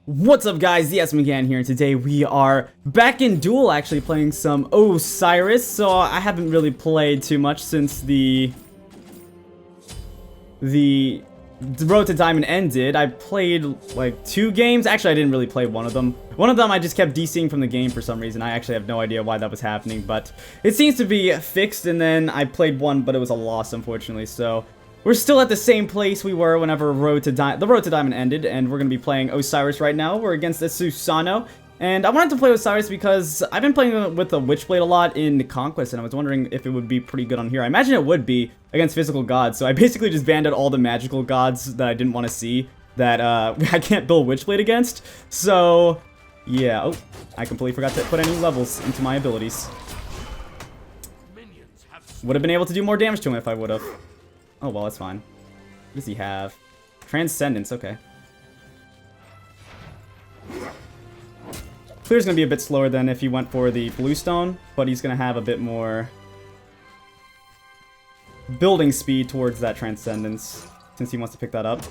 What's up, guys? Yes, McGann here, and today we are back in Duel, actually playing some Osiris. So I haven't really played too much since the Road to Diamond ended. I played like 2 games. Actually, I didn't really play one of them. One of them I just kept DCing from the game for some reason. I actually have no idea why that was happening, but it seems to be fixed. And then I played one, but it was a loss, unfortunately. So we're still at the same place we were whenever the Road to Diamond ended, and we're going to be playing Osiris right now. We're against the Susano, and I wanted to play Osiris because I've been playing with the Witchblade a lot in Conquest, and I was wondering if it would be pretty good on here. I imagine it would be against physical gods, so I basically just banned out all the magical gods that I didn't want to see that I can't build Witchblade against. So, yeah. Oh, I completely forgot to put any levels into my abilities. Would have been able to do more damage to him if I would have. Oh, well, that's fine. What does he have? Transcendence, okay. Clear's gonna be a bit slower than if he went for the Bluestone, but he's gonna have a bit more building speed towards that Transcendence, since he wants to pick that up.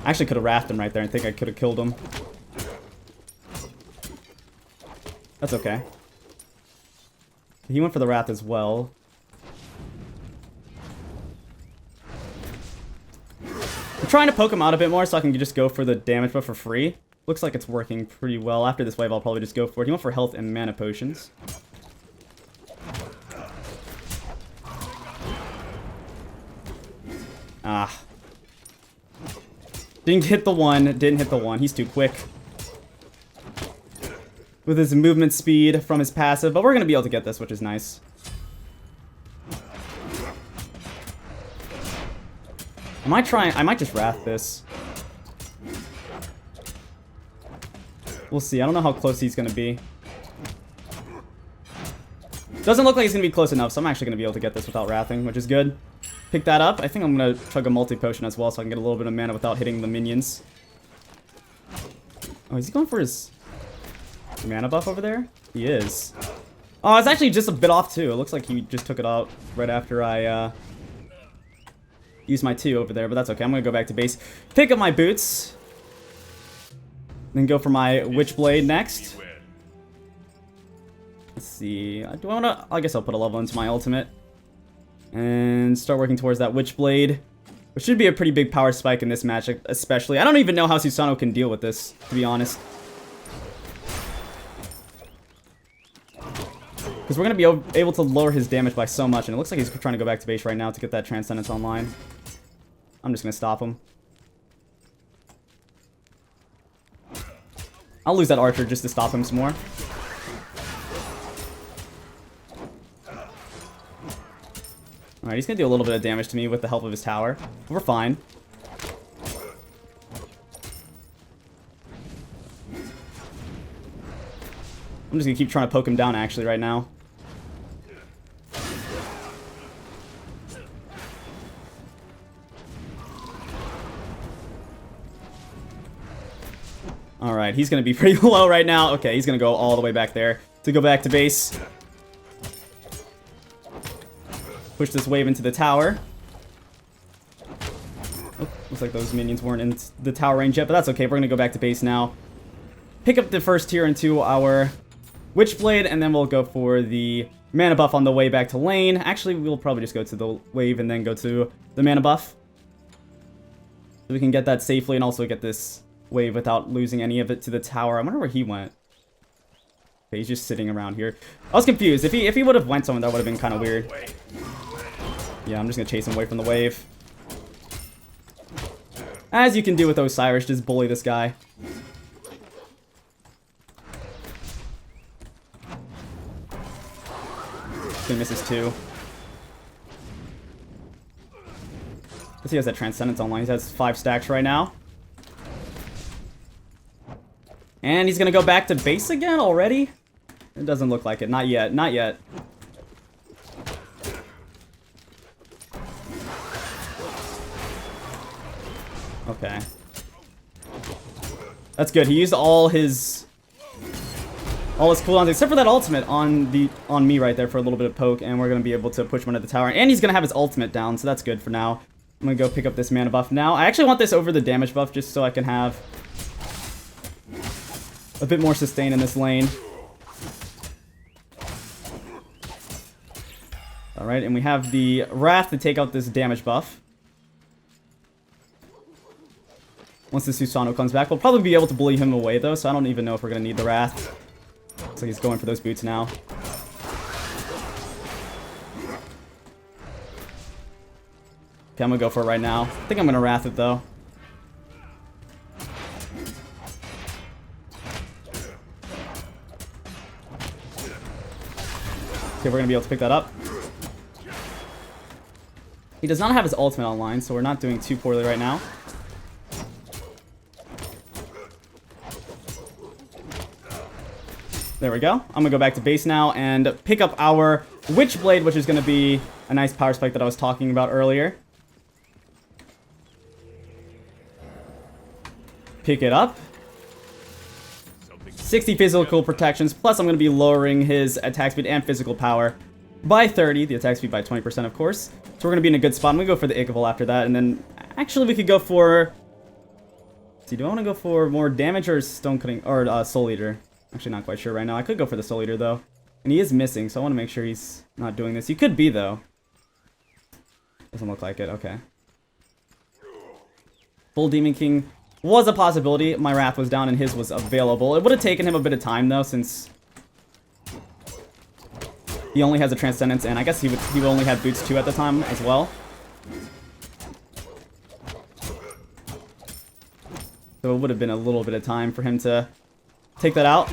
I actually could have wrathed him right there. I think I could have killed him. That's okay. He went for the Wrath as well. I'm trying to poke him out a bit more so I can just go for the damage buff for free. Looks like it's working pretty well. After this wave, I'll probably just go for it. He went for health and mana potions. Ah. Didn't hit the one. Didn't hit the one. He's too quick with his movement speed from his passive, but we're going to be able to get this, which is nice. I might just Wrath this. We'll see. I don't know how close he's going to be. Doesn't look like he's going to be close enough, so I'm actually going to be able to get this without Wrathing, which is good. Pick that up. I think I'm going to chug a multi-potion as well, so I can get a little bit of mana without hitting the minions. Oh, is he going for his mana buff over there? He is. Oh, it's actually just a bit off too. It looks like he just took it out right after I used my 2 over there, but that's okay. I'm gonna go back to base, pick up my boots, then go for my Witchblade next. Let's see. Do I wanna? I guess I'll put a level into my ultimate and start working towards that Witchblade, which should be a pretty big power spike in this match, especially. I don't even know how Susano can deal with this, to be honest. Because we're going to be able to lower his damage by so much, and it looks like he's trying to go back to base right now to get that Transcendence online. I'm just going to stop him. I'll lose that Archer just to stop him some more. Alright, he's going to do a little bit of damage to me with the help of his tower. We're fine. I'm just going to keep trying to poke him down, actually, right now. Alright, he's going to be pretty low right now. Okay, he's going to go all the way back there to go back to base. Push this wave into the tower. Oh, looks like those minions weren't in the tower range yet, but that's okay. We're going to go back to base now. Pick up the first tier into our Witchblade, and then we'll go for the mana buff on the way back to lane. Actually, we'll probably just go to the wave and then go to the mana buff, so we can get that safely and also get this wave without losing any of it to the tower. I wonder where he went. Okay, he's just sitting around here. I was confused. If he would have went somewhere, that would have been kind of weird. Yeah, I'm just gonna chase him away from the wave, as you can do with Osiris. Just bully this guy. Gonna miss his 2. He has that Transcendence online. He has 5 stacks right now. And he's gonna go back to base again already? It doesn't look like it. Not yet. Not yet. Okay. That's good. He used all all his cooldowns, except for that ultimate on me right there for a little bit of poke, and we're going to be able to push one at the tower. And he's going to have his ultimate down, so that's good for now. I'm going to go pick up this mana buff now. I actually want this over the damage buff just so I can have a bit more sustain in this lane. Alright, and we have the Wrath to take out this damage buff. Once the Susano comes back, we'll probably be able to bully him away though, so I don't even know if we're going to need the Wrath. Looks like he's going for those boots now. Okay, I'm going to go for it right now. I think I'm going to Wrath it though. Okay, we're going to be able to pick that up. He does not have his ultimate online, so we're not doing too poorly right now. There we go. I'm going to go back to base now and pick up our Witchblade, which is going to be a nice power spike that I was talking about earlier. Pick it up. 60 physical protections, plus I'm going to be lowering his attack speed and physical power by 30, the attack speed by 20%, of course. So we're going to be in a good spot. I'm going to go for the Ichval after that, and then actually we could go for... Let's see, do I want to go for more damage or Stone Cutting, or Soul Eater? Actually, not quite sure right now. I could go for the Soul Eater, though. And he is missing, so I want to make sure he's not doing this. He could be, though. Doesn't look like it. Okay. Full Demon King was a possibility. My Wrath was down and his was available. It would have taken him a bit of time, though, since he only has a Transcendence, and I guess he would only have Boots 2 at the time as well. So it would have been a little bit of time for him to take that out.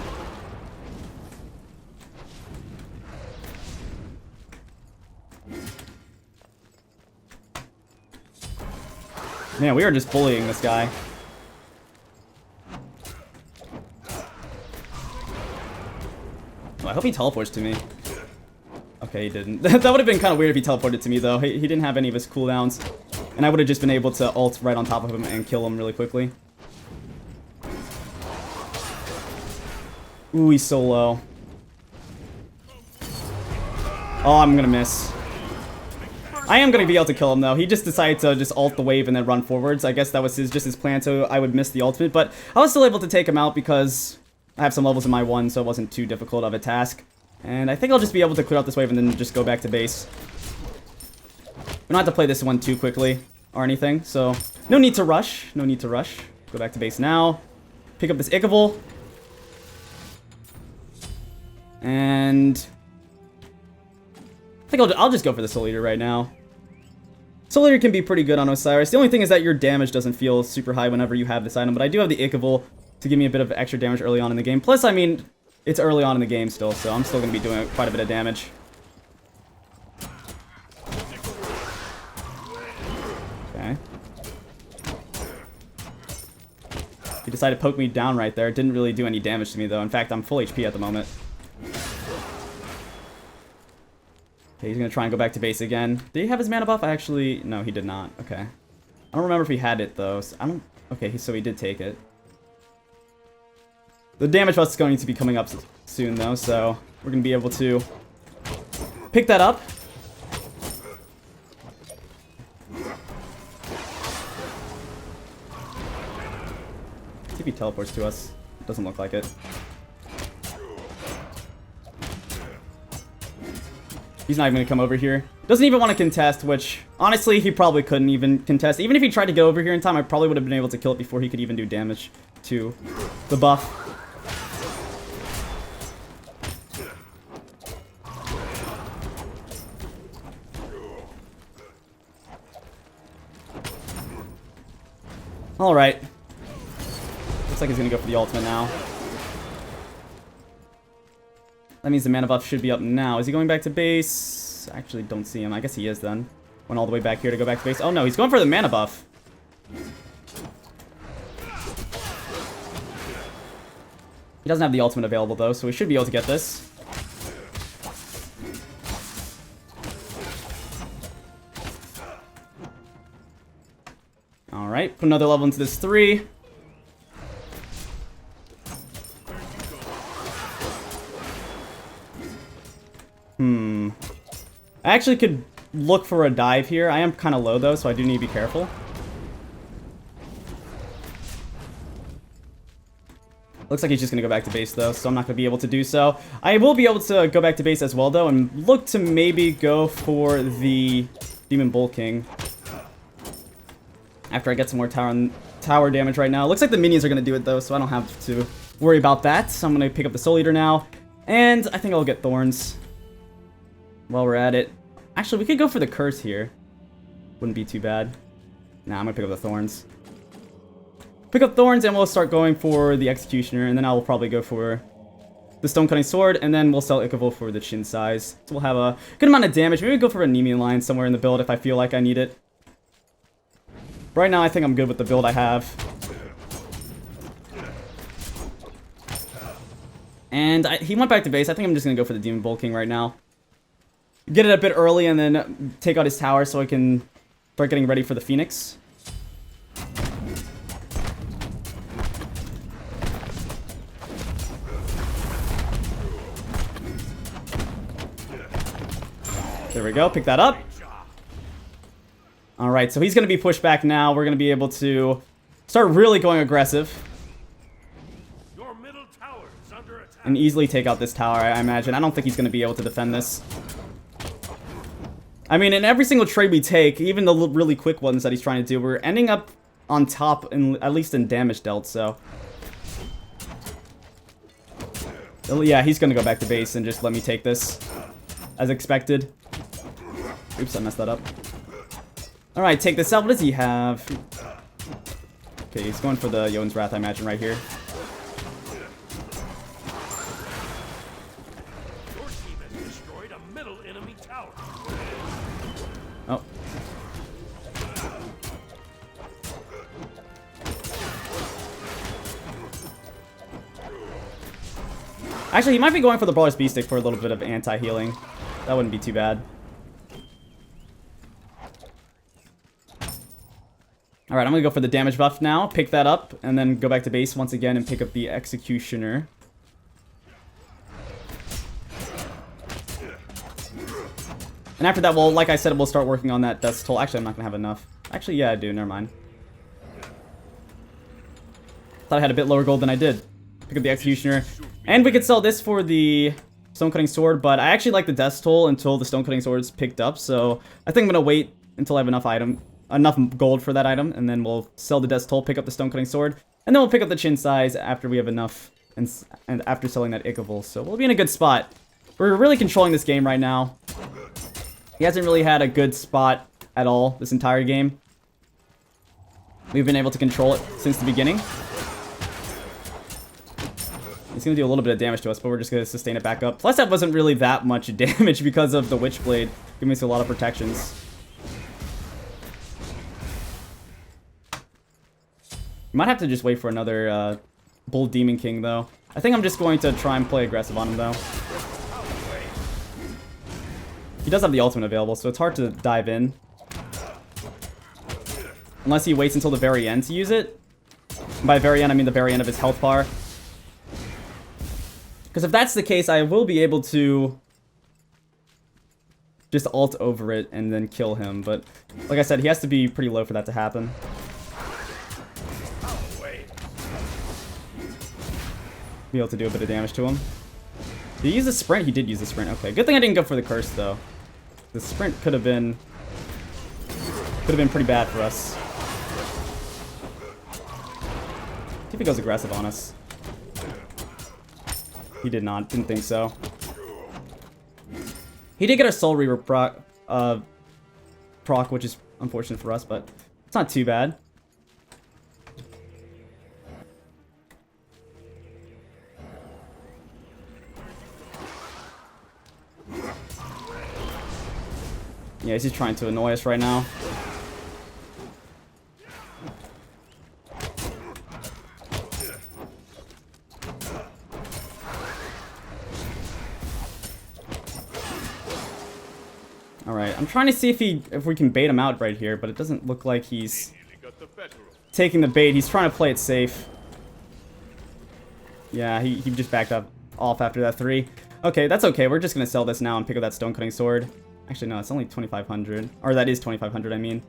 Man, we are just bullying this guy. Oh, I hope he teleports to me. Okay, he didn't. That would have been kind of weird if he teleported to me, though. He didn't have any of his cooldowns. And I would have just been able to ult right on top of him and kill him really quickly. Ooh, he's so low. Oh, I'm gonna miss. I am gonna be able to kill him, though. He just decided to just ult the wave and then run forwards. I guess that was just his plan, so I would miss the ultimate. But I was still able to take him out because I have some levels in my 1, so it wasn't too difficult of a task. And I think I'll just be able to clear out this wave and then just go back to base. We don't have to play this one too quickly or anything, so no need to rush. No need to rush. Go back to base now. Pick up this Ichval. And I think I'll just go for the Soul Eater right now. Soul Eater can be pretty good on Osiris. The only thing is that your damage doesn't feel super high whenever you have this item, but I do have the Ichval to give me a bit of extra damage early on in the game. Plus, I mean, it's early on in the game still, so I'm still going to be doing quite a bit of damage. Okay. He decided to poke me down right there. It didn't really do any damage to me, though. In fact, I'm full HP at the moment. Okay, he's going to try and go back to base again. Did he have his mana buff? Actually, no, he did not. Okay. I don't remember if he had it, though. So I don't... Okay, so he did take it. The damage buff is going to be coming up soon, though, so we're going to be able to pick that up. See if he teleports to us. Doesn't look like it. He's not even going to come over here. Doesn't even want to contest, which, honestly, he probably couldn't even contest. Even if he tried to get over here in time, I probably would have been able to kill it before he could even do damage to the buff. Alright. Looks like he's going to go for the ultimate now. That means the mana buff should be up now. Is he going back to base? I actually don't see him. I guess he is then. Went all the way back here to go back to base. Oh no, he's going for the mana buff. He doesn't have the ultimate available though, so we should be able to get this. Alright, put another level into this 3. I actually could look for a dive here. I am kind of low though, so I do need to be careful. Looks like he's just going to go back to base though, so I'm not going to be able to do so. I will be able to go back to base as well though, and look to maybe go for the Demon Bull King. After I get some more tower damage right now. Looks like the minions are going to do it though, so I don't have to worry about that. So I'm going to pick up the Soul Eater now, and I think I'll get Thorns while we're at it. Actually, we could go for the Curse here. Wouldn't be too bad. Nah, I'm going to pick up the Thorns. Pick up Thorns, and we'll start going for the Executioner, and then I will probably go for the Stone-Cutting Sword, and then we'll sell Ichaival for the Chin Size. So we'll have a good amount of damage. Maybe go for a Nemean Lion somewhere in the build if I feel like I need it. Right now, I think I'm good with the build I have. And he went back to base. I think I'm just going to go for the Demon Bull King right now. Get it a bit early, and then take out his tower so I can start getting ready for the Phoenix. There we go, pick that up. Alright, so he's going to be pushed back now. We're going to be able to start really going aggressive. Your middle tower is under attack. And easily take out this tower, I imagine. I don't think he's going to be able to defend this. I mean, in every single trade we take, even the really quick ones that he's trying to do, we're ending up on top, at least in damage dealt, so. Yeah, he's going to go back to base and just let me take this, as expected. Oops, I messed that up. Alright, take this out. What does he have? Okay, he's going for the Yoden's Wrath, I imagine, right here. Your team has destroyed a middle enemy tower. Oh. Actually, he might be going for the Brawler's Beast Stick for a little bit of anti-healing. That wouldn't be too bad. Alright, I'm going to go for the damage buff now, pick that up, and then go back to base once again and pick up the Executioner. And after that, well, like I said, we'll start working on that Death's Toll. Actually, I'm not going to have enough. Actually, yeah, I do. Never mind. Thought I had a bit lower gold than I did. Pick up the Executioner. And we could sell this for the Stone-Cutting Sword, but I actually like the Death's Toll until the Stone-Cutting Sword's picked up, so I think I'm going to wait until I have enough gold for that item, and then we'll sell the Death's Toll, pick up the Stone-Cutting Sword, and then we'll pick up the Chin Size after we have enough, and after selling that Ichaival. So we'll be in a good spot. We're really controlling this game right now. He hasn't really had a good spot at all this entire game. We've been able to control it since the beginning. It's going to do a little bit of damage to us, but we're just going to sustain it back up. Plus, that wasn't really that much damage because of the Witchblade, giving us a lot of protections. Might have to just wait for another Bull Demon King, though. I think I'm just going to try and play aggressive on him, though. He does have the ultimate available, so it's hard to dive in. Unless he waits until the very end to use it. And by very end, I mean the very end of his health bar. Because if that's the case, I will be able to just ult over it and then kill him. But like I said, he has to be pretty low for that to happen. Be able to do a bit of damage to him. Did he use the sprint? He did use the sprint. Okay, good thing I didn't go for the curse though. The sprint could have been pretty bad for us. See if he goes aggressive on us. He did not. Didn't think so. He did get a Soul Reaver proc, which is unfortunate for us, but it's not too bad. Yeah, he's just trying to annoy us right now. Alright, I'm trying to see if we can bait him out right here, but it doesn't look like he's taking the bait. He's trying to play it safe. Yeah, he just backed up off after that 3. Okay, that's okay. We're just going to sell this now and pick up that Stone-Cutting Sword. Actually, no, it's only 2,500. Or that is 2,500, I mean.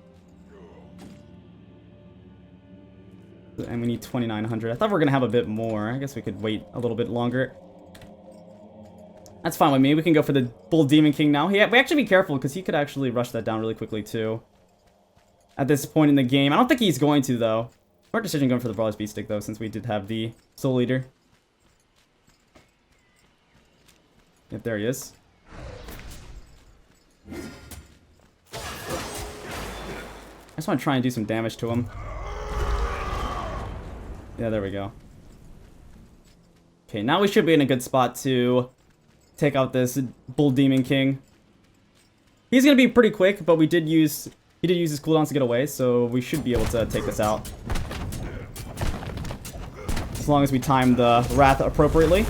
And we need 2,900. I thought we were going to have a bit more. I guess we could wait a little bit longer. That's fine with me. We can go for the Bull Demon King now. We actually be careful, because he could actually rush that down really quickly, too. At this point in the game. I don't think he's going to, though. Smart decision going for the Brawler's Beat Stick, though, since we did have the Soul Eater. Yep, there he is. I just want to try and do some damage to him. Yeah, there we go. Okay, now we should be in a good spot to take out this Bull Demon King. He's gonna be pretty quick, but he did use his cooldowns to get away, so we should be able to take this out. As long as we time the Wrath appropriately.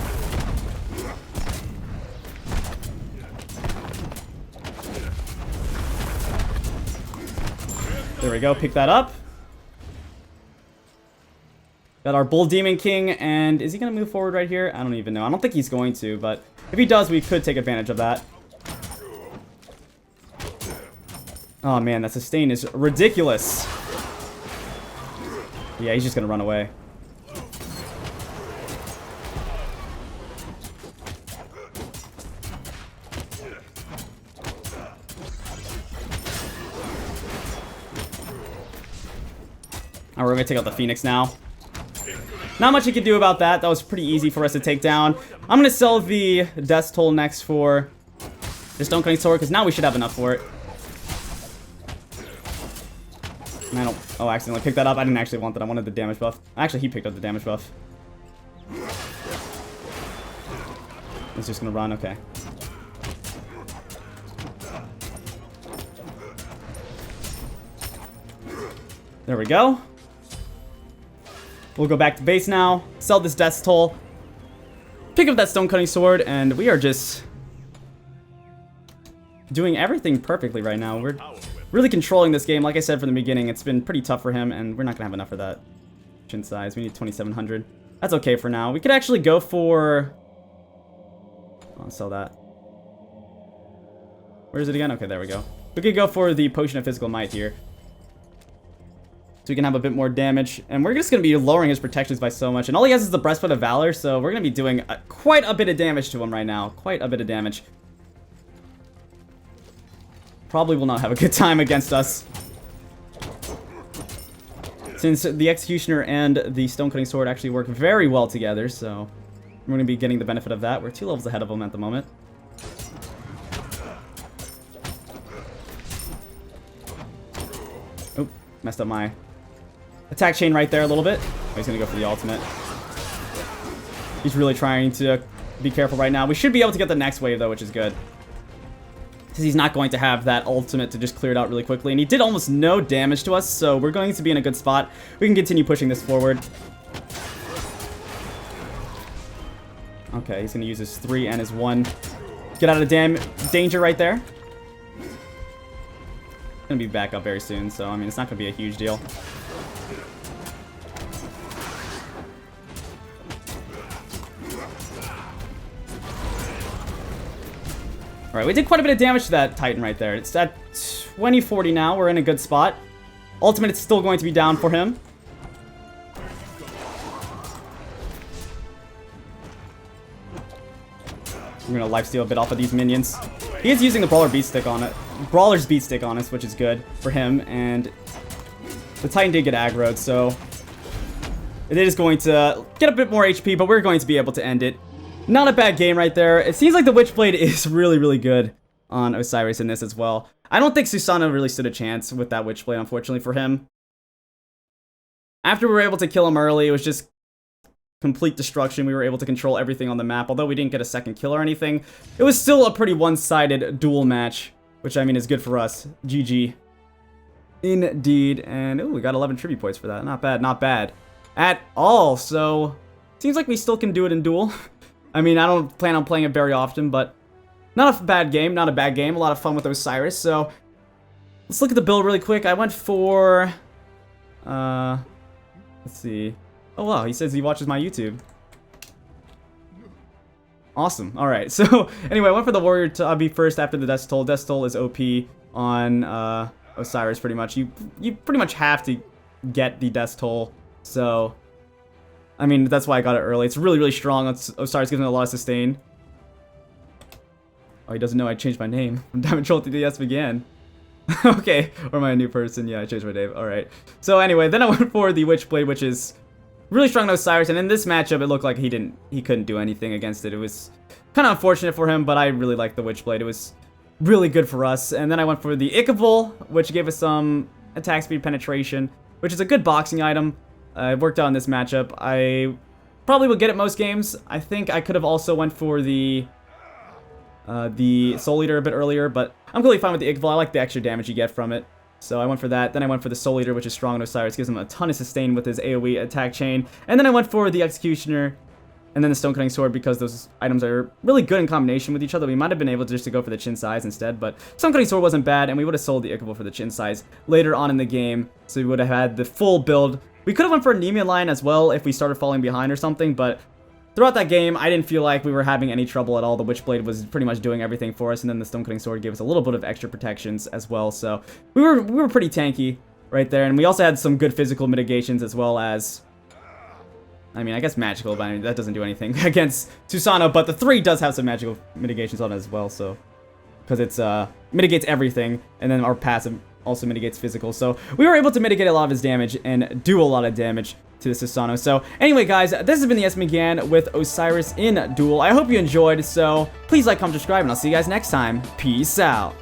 There we go, pick that up. Got our Bull Demon King, and is he going to move forward right here? I don't even know. I don't think he's going to, but if he does, we could take advantage of that. Oh man, that sustain is ridiculous. Yeah, he's just going to run away. Alright, we're going to take out the Phoenix now. Not much you can do about that. That was pretty easy for us to take down. I'm going to sell the Death Toll next for the Stone Cutting Sword, because now we should have enough for it. And I don't... Oh, I accidentally picked that up. I didn't actually want that. I wanted the damage buff. Actually, he picked up the damage buff. He's just going to run. Okay. There we go. We'll go back to base now, sell this Death Toll, pick up that Stone Cutting Sword, and we are just doing everything perfectly right now. We're really controlling this game. Like I said from the beginning, it's been pretty tough for him, and we're not going to have enough of that chin size. We need 2,700. That's okay for now. We could actually go for... I'll sell that. Where is it again? Okay, there we go. We could go for the Potion of Physical Might here. So we can have a bit more damage. And we're just going to be lowering his protections by so much. And all he has is the Breastplate of Valor. So we're going to be doing quite a bit of damage to him right now. Quite a bit of damage. Probably will not have a good time against us. Since the Executioner and the Stone Cutting Sword actually work very well together. So we're going to be getting the benefit of that. We're 2 levels ahead of him at the moment. Oh, messed up my... attack chain right there a little bit. Oh, he's going to go for the ultimate. He's really trying to be careful right now. We should be able to get the next wave, though, which is good. Because he's not going to have that ultimate to just clear it out really quickly. And he did almost no damage to us, so we're going to be in a good spot. We can continue pushing this forward. Okay, he's going to use his 3 and his 1. Get out of danger right there. Going to be back up very soon, so, I mean, it's not going to be a huge deal. Alright, we did quite a bit of damage to that Titan right there. It's at 2040 now. We're in a good spot. Ultimate is still going to be down for him. We're going to lifesteal a bit off of these minions. He is using the Brawler's Beat Stick on us, which is good for him. And the Titan did get aggroed, so it is going to get a bit more HP, but we're going to be able to end it. Not a bad game right there. It seems like the Witchblade is really, really good on Osiris in this as well. I don't think Susano really stood a chance with that Witchblade, unfortunately for him. After we were able to kill him early, it was just complete destruction. We were able to control everything on the map. Although we didn't get a second kill or anything, it was still a pretty one-sided duel match, which, I mean, is good for us. GG. Indeed. And, ooh, we got 11 tribute points for that. Not bad, not bad at all. So, seems like we still can do it in duel. I mean, I don't plan on playing it very often, but not a bad game, not a bad game. A lot of fun with Osiris, so let's look at the build really quick. I went for, let's see. Oh, wow, he says he watches my YouTube. Awesome. All right. So anyway, I went for the Warrior Tabi first after the Death Toll. Death Toll is OP on Osiris pretty much. You pretty much have to get the Death Toll. So, I mean, that's why I got it early. It's really, really strong. Osiris gives him a lot of sustain. Oh, he doesn't know I changed my name from Diamond Troll to DS began. Okay, or am I a new person? Yeah, I changed my name. All right. So anyway, then I went for the Witchblade, which is really strong on Osiris, and in this matchup, it looked like he couldn't do anything against it. It was kind of unfortunate for him, but I really liked the Witchblade. It was really good for us. And then I went for the Ichabod, which gave us some attack speed penetration, which is a good boxing item. It worked out in this matchup. I probably would get it most games. I think I could have also went for the Soul Eater a bit earlier, but I'm completely fine with the Ichabod. I like the extra damage you get from it. So I went for that. Then I went for the Soul Eater, which is strong on Osiris. Gives him a ton of sustain with his AoE attack chain. And then I went for the Executioner and then the Stone Cutting Sword because those items are really good in combination with each other. We might have been able to just to go for the Chin Size instead, but Stone Cutting Sword wasn't bad, and we would have sold the Ichabod for the Chin Size later on in the game. So we would have had the full build. We could have went for Anemia Line as well if we started falling behind or something, but throughout that game, I didn't feel like we were having any trouble at all. The Witchblade was pretty much doing everything for us, and then the Stone Cutting Sword gave us a little bit of extra protections as well. So we were pretty tanky right there, and we also had some good physical mitigations as well as, I mean, I guess magical, but I mean, that doesn't do anything against Susano, but the 3 does have some magical mitigations on it as well, so because it's mitigates everything, and then our passive also mitigates physical. So we were able to mitigate a lot of his damage and do a lot of damage to the Susano. So anyway, guys, this has been the SMGAN with Osiris in Duel. I hope you enjoyed, so please like, comment, subscribe, and I'll see you guys next time. Peace out.